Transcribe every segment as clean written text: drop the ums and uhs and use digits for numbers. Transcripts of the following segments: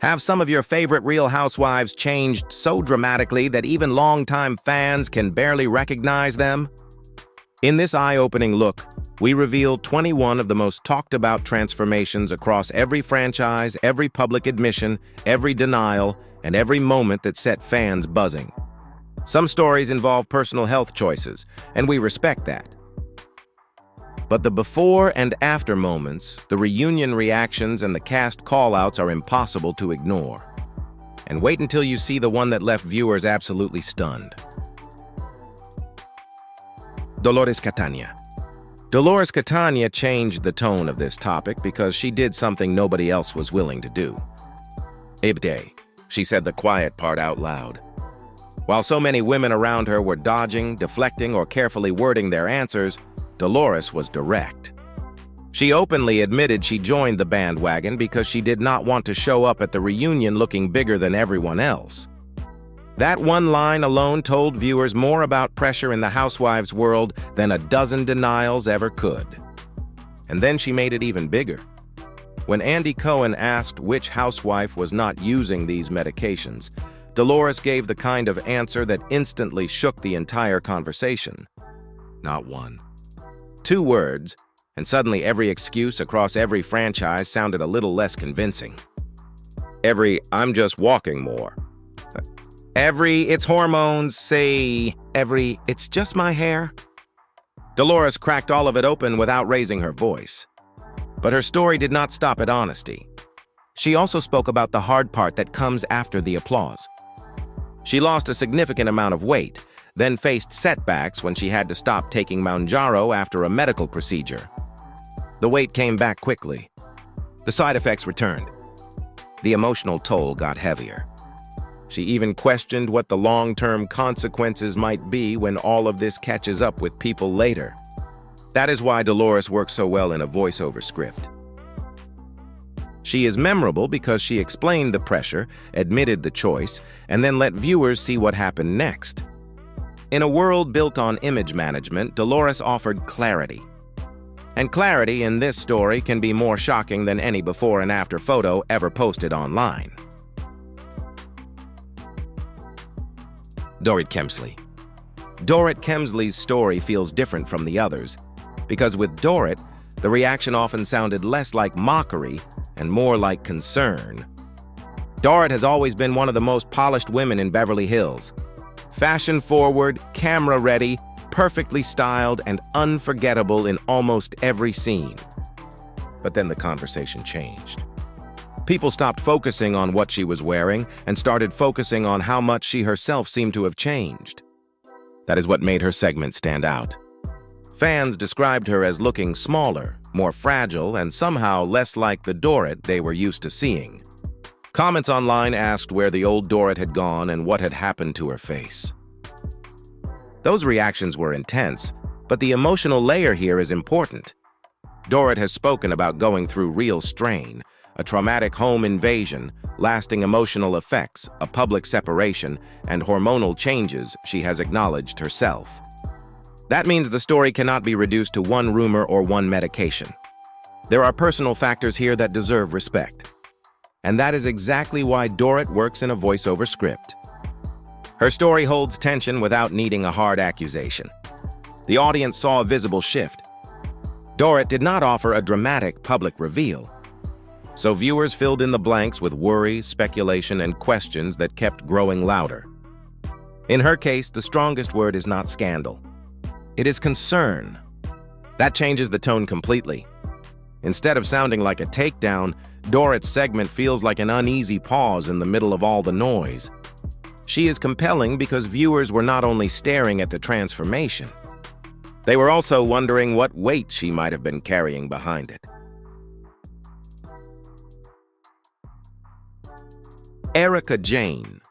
Have some of your favorite Real Housewives changed so dramatically that even longtime fans can barely recognize them? In this eye-opening look, we reveal 21 of the most talked-about transformations across every franchise, every public admission, every denial, and every moment that set fans buzzing. Some stories involve personal health choices, and we respect that. But the before and after moments, the reunion reactions, and the cast call-outs are impossible to ignore. And wait until you see the one that left viewers absolutely stunned. Dolores Catania. Dolores Catania changed the tone of this topic because she did something nobody else was willing to do. Aydin, she said the quiet part out loud. While so many women around her were dodging, deflecting, or carefully wording their answers, Dolores was direct. She openly admitted she joined the bandwagon because she did not want to show up at the reunion looking bigger than everyone else. That one line alone told viewers more about pressure in the housewives world than a dozen denials ever could. And then she made it even bigger. When Andy Cohen asked which housewife was not using these medications, Dolores gave the kind of answer that instantly shook the entire conversation. Not one. 2 words, and suddenly every excuse across every franchise sounded a little less convincing. I'm just walking more. It's hormones, it's just my hair. Dolores cracked all of it open without raising her voice. But her story did not stop at honesty. She also spoke about the hard part that comes after the applause. She lost a significant amount of weight, then faced setbacks when she had to stop taking Mounjaro after a medical procedure. The weight came back quickly. The side effects returned. The emotional toll got heavier. She even questioned what the long-term consequences might be when all of this catches up with people later. That is why Dolores works so well in a voiceover script. She is memorable because she explained the pressure, admitted the choice, and then let viewers see what happened next. In a world built on image management, Dolores offered clarity. And clarity in this story can be more shocking than any before and after photo ever posted online. Dorit Kemsley. Dorit Kemsley's story feels different from the others, because with Dorit, the reaction often sounded less like mockery and more like concern. Dorit has always been one of the most polished women in Beverly Hills. Fashion-forward, camera-ready, perfectly styled, and unforgettable in almost every scene. But then the conversation changed. People stopped focusing on what she was wearing and started focusing on how much she herself seemed to have changed. That is what made her segment stand out. Fans described her as looking smaller, more fragile, and somehow less like the Dorit they were used to seeing. Comments online asked where the old Dorit had gone and what had happened to her face. Those reactions were intense, but the emotional layer here is important. Dorit has spoken about going through real strain, a traumatic home invasion, lasting emotional effects, a public separation, and hormonal changes she has acknowledged herself. That means the story cannot be reduced to one rumor or one medication. There are personal factors here that deserve respect. And that is exactly why Dorit works in a voiceover script. Her story holds tension without needing a hard accusation. The audience saw a visible shift. Dorit did not offer a dramatic public reveal. So viewers filled in the blanks with worry, speculation, and questions that kept growing louder. In her case, the strongest word is not scandal. It is concern. That changes the tone completely. Instead of sounding like a takedown, Dorit's segment feels like an uneasy pause in the middle of all the noise. She is compelling because viewers were not only staring at the transformation, they were also wondering what weight she might have been carrying behind it. Erika Jayne.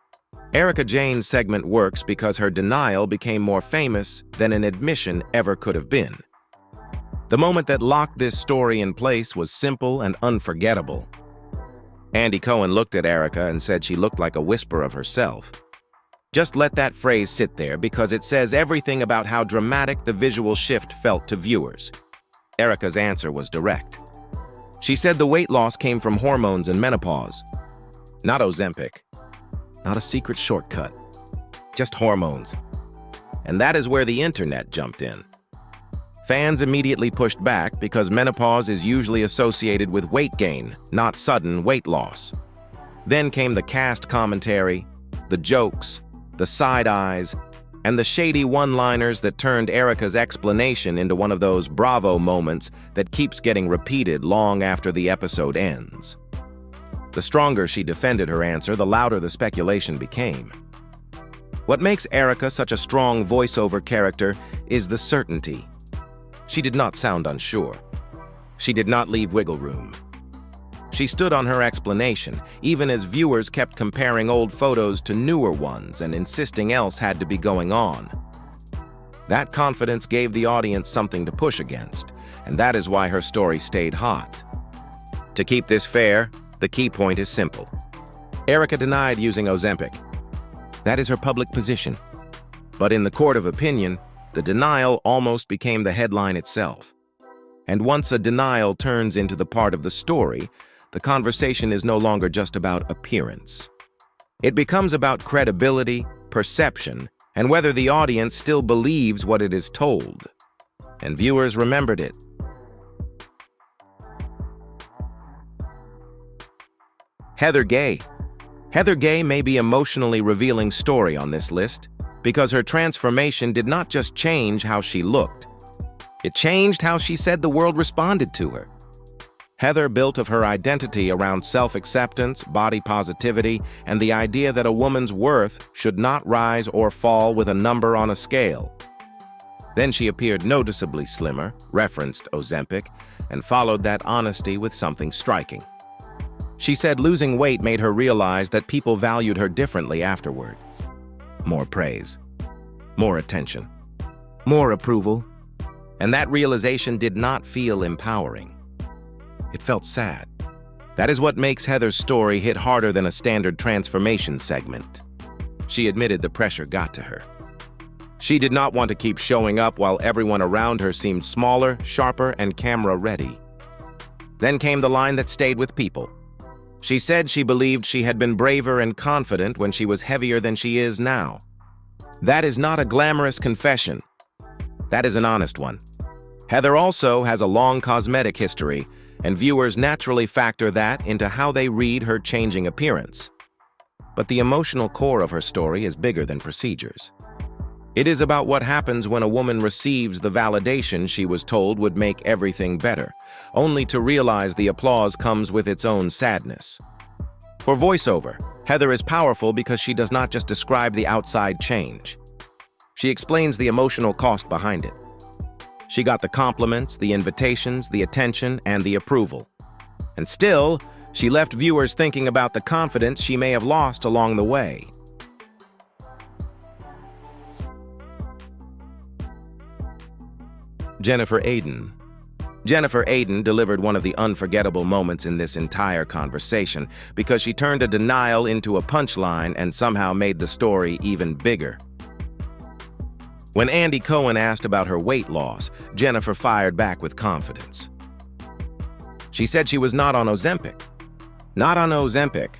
Erika Jayne's segment works because her denial became more famous than an admission ever could have been. The moment that locked this story in place was simple and unforgettable. Andy Cohen looked at Erika and said she looked like a whisper of herself. Just let that phrase sit there because it says everything about how dramatic the visual shift felt to viewers. Erika's answer was direct. She said the weight loss came from hormones and menopause. Not Ozempic. Not a secret shortcut. Just hormones. And that is where the internet jumped in. Fans immediately pushed back because menopause is usually associated with weight gain, not sudden weight loss. Then came the cast commentary, the jokes, the side eyes, and the shady one-liners that turned Erika's explanation into one of those bravo moments that keeps getting repeated long after the episode ends. The stronger she defended her answer, the louder the speculation became. What makes Erika such a strong voiceover character is the certainty. She did not sound unsure. She did not leave wiggle room. She stood on her explanation, even as viewers kept comparing old photos to newer ones and insisting else had to be going on. That confidence gave the audience something to push against, and that is why her story stayed hot. To keep this fair, the key point is simple. Erika denied using Ozempic. That is her public position. But in the court of opinion, the denial almost became the headline itself. And once a denial turns into the part of the story, the conversation is no longer just about appearance. It becomes about credibility, perception, and whether the audience still believes what it is told. And viewers remembered it. Heather Gay. Heather Gay may be emotionally revealing story on this list because her transformation did not just change how she looked. It changed how she said the world responded to her. Heather built of her identity around self-acceptance, body positivity, and the idea that a woman's worth should not rise or fall with a number on a scale. Then she appeared noticeably slimmer, referenced Ozempic, and followed that honesty with something striking. She said losing weight made her realize that people valued her differently afterward. More praise, more attention, more approval, and that realization did not feel empowering. It felt sad. That is what makes Heather's story hit harder than a standard transformation segment. She admitted the pressure got to her. She did not want to keep showing up while everyone around her seemed smaller, sharper, and camera-ready. Then came the line that stayed with people. She said she believed she had been braver and confident when she was heavier than she is now. That is not a glamorous confession. That is an honest one. Heather also has a long cosmetic history, and viewers naturally factor that into how they read her changing appearance. But the emotional core of her story is bigger than procedures. It is about what happens when a woman receives the validation she was told would make everything better, only to realize the applause comes with its own sadness. For voiceover, Heather is powerful because she does not just describe the outside change. She explains the emotional cost behind it. She got the compliments, the invitations, the attention, and the approval. And still, she left viewers thinking about the confidence she may have lost along the way. Jennifer Aydin. Jennifer Aydin delivered one of the unforgettable moments in this entire conversation because she turned a denial into a punchline and somehow made the story even bigger. When Andy Cohen asked about her weight loss, Jennifer fired back with confidence. She said she was not on Ozempic. Not on Ozempic.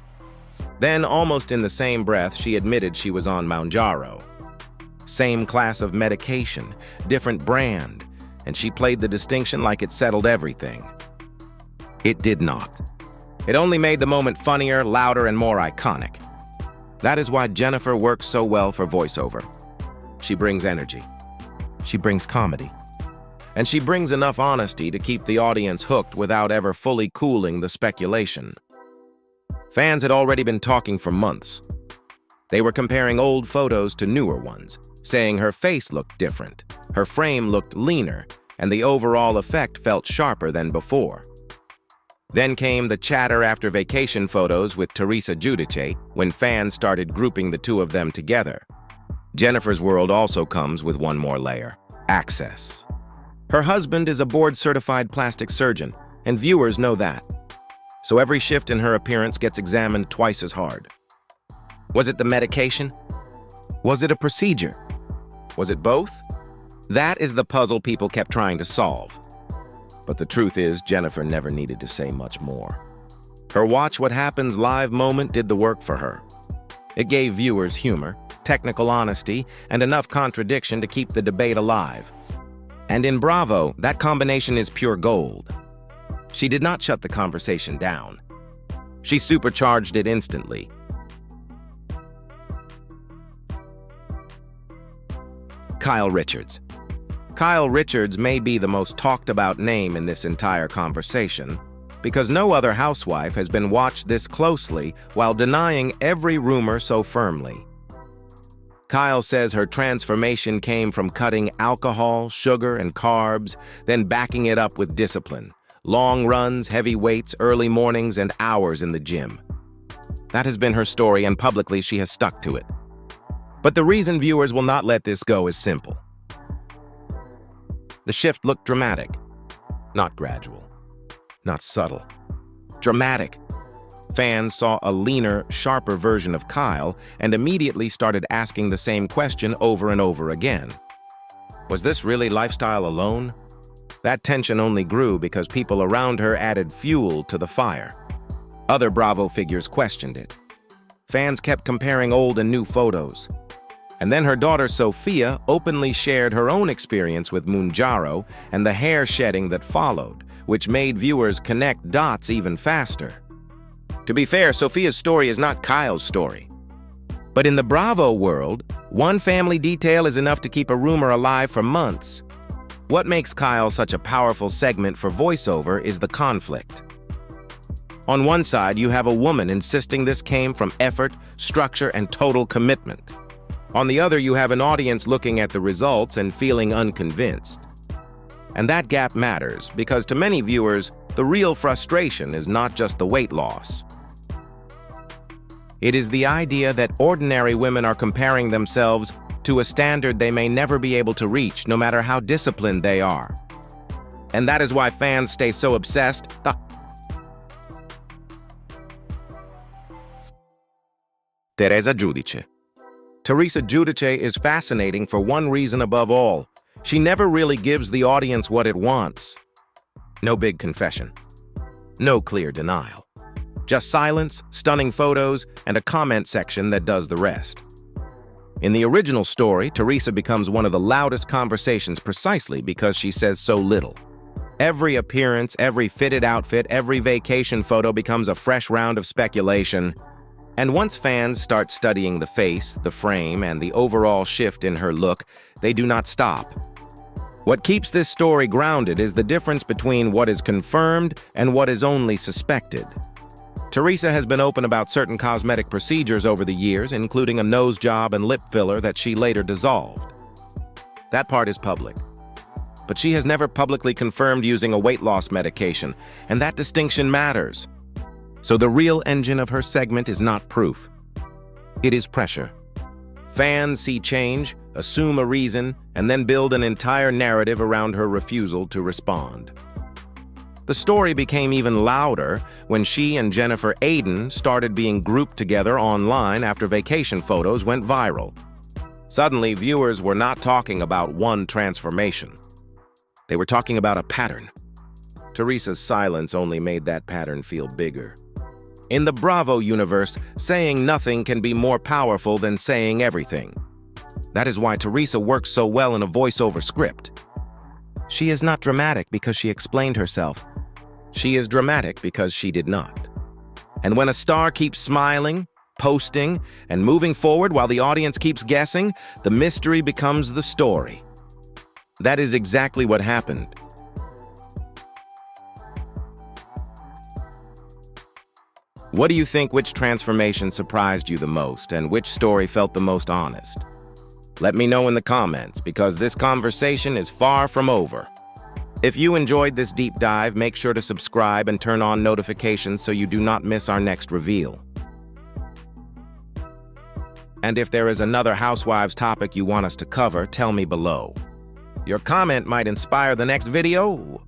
Then, almost in the same breath, she admitted she was on Mounjaro. Same class of medication, different brand, and she played the distinction like it settled everything. It did not. It only made the moment funnier, louder, and more iconic. That is why Jennifer works so well for voiceover. She brings energy. She brings comedy. And she brings enough honesty to keep the audience hooked without ever fully cooling the speculation. Fans had already been talking for months. They were comparing old photos to newer ones, saying her face looked different, her frame looked leaner, and the overall effect felt sharper than before. Then came the chatter after vacation photos with Teresa Giudice when fans started grouping the two of them together. Jennifer's world also comes with one more layer: access. Her husband is a board-certified plastic surgeon, and viewers know that. So every shift in her appearance gets examined twice as hard. Was it the medication? Was it a procedure? Was it both? That is the puzzle people kept trying to solve. But the truth is, Jennifer never needed to say much more. Her Watch What Happens live moment did the work for her. It gave viewers humor, technical honesty, and enough contradiction to keep the debate alive. And in Bravo, that combination is pure gold. She did not shut the conversation down. She supercharged it instantly. Kyle Richards. Kyle Richards may be the most talked about name in this entire conversation, because no other housewife has been watched this closely while denying every rumor so firmly. Kyle says her transformation came from cutting alcohol, sugar, and carbs, then backing it up with discipline. Long runs, heavy weights, early mornings, and hours in the gym. That has been her story, and publicly she has stuck to it. But the reason viewers will not let this go is simple. The shift looked dramatic, not gradual, not subtle. Dramatic. Fans saw a leaner, sharper version of Kyle and immediately started asking the same question over and over again. Was this really lifestyle alone? That tension only grew because people around her added fuel to the fire. Other Bravo figures questioned it. Fans kept comparing old and new photos. And then her daughter Sophia openly shared her own experience with Mounjaro and the hair shedding that followed, which made viewers connect dots even faster. To be fair, Sophia's story is not Kyle's story. But in the Bravo world, one family detail is enough to keep a rumor alive for months. What makes Kyle such a powerful segment for voiceover is the conflict. On one side, you have a woman insisting this came from effort, structure, and total commitment. On the other, you have an audience looking at the results and feeling unconvinced. And that gap matters because to many viewers, the real frustration is not just the weight loss. It is the idea that ordinary women are comparing themselves to a standard they may never be able to reach, no matter how disciplined they are. And that is why fans stay so obsessed. Teresa Giudice. Teresa Giudice is fascinating for one reason above all. She never really gives the audience what it wants. No big confession. No clear denial. Just silence, stunning photos, and a comment section that does the rest. In the original story, Teresa becomes one of the loudest conversations precisely because she says so little. Every appearance, every fitted outfit, every vacation photo becomes a fresh round of speculation. And once fans start studying the face, the frame, and the overall shift in her look, they do not stop. What keeps this story grounded is the difference between what is confirmed and what is only suspected. Teresa has been open about certain cosmetic procedures over the years, including a nose job and lip filler that she later dissolved. That part is public. But she has never publicly confirmed using a weight loss medication, and that distinction matters. So the real engine of her segment is not proof. It is pressure. Fans see change, assume a reason, and then build an entire narrative around her refusal to respond. The story became even louder when she and Jennifer Aydin started being grouped together online after vacation photos went viral. Suddenly, viewers were not talking about one transformation. They were talking about a pattern. Teresa's silence only made that pattern feel bigger. In the Bravo universe, saying nothing can be more powerful than saying everything. That is why Teresa works so well in a voiceover script. She is not dramatic because she explained herself. She is dramatic because she did not. And when a star keeps smiling, posting, and moving forward while the audience keeps guessing, the mystery becomes the story. That is exactly what happened. What do you think, which transformation surprised you the most and which story felt the most honest? Let me know in the comments because this conversation is far from over. If you enjoyed this deep dive, make sure to subscribe and turn on notifications so you do not miss our next reveal. And if there is another Housewives topic you want us to cover, tell me below. Your comment might inspire the next video.